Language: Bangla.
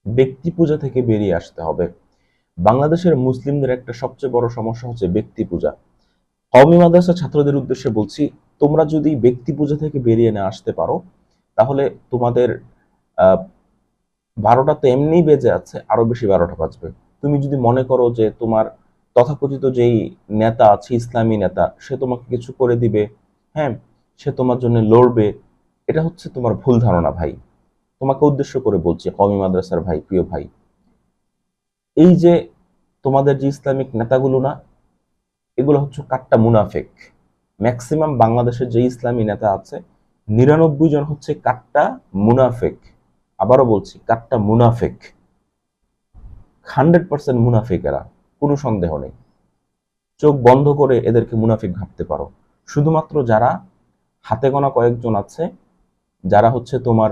ব্যক্তি পূজা থেকে বেরিয়ে আসতে হবে। বাংলাদেশের মুসলিমদের একটা সবচেয়ে বড় সমস্যা হচ্ছে ব্যক্তি পূজা। কওমি মাদ্রাসা ছাত্রদের উদ্দেশ্যে বলছি, তোমরা যদি ব্যক্তি পূজা থেকে বেরিয়ে না আসতে পারো, তাহলে তোমাদের আহ 12টা তো এমনিই বেজে আছে, আরো বেশি 12টা বাজবে। তুমি যদি মনে করো যে তোমার তথাকথিত যেই নেতা আছে, ইসলামী নেতা, সে তোমাকে কিছু করে দিবে, হ্যাঁ, সে তোমার জন্য লড়বে, এটা হচ্ছে তোমার ভুল ধারণা ভাই। তোমাকে উদ্দেশ্য করে বলছি কওমি মাদ্রাসার ভাই, প্রিয় ভাই, এই যে তোমাদের যে ইসলামিক নেতাগুলো না, এগুলো হচ্ছে কাট্টা মুনাফেক। ম্যাক্সিমাম বাংলাদেশের যে ইসলামী নেতা আছে, 99 জন হচ্ছে কাট্টা মুনাফেক। আবারও বলছি, কাট্টা মুনাফেক। 100% মুনাফিক এরা, কোনো সন্দেহ নেই। চোখ বন্ধ করে এদেরকে মুনাফিক ভাবতে পারো। শুধুমাত্র যারা হাতে গোনা কয়েকজন আছে, যারা হচ্ছে তোমার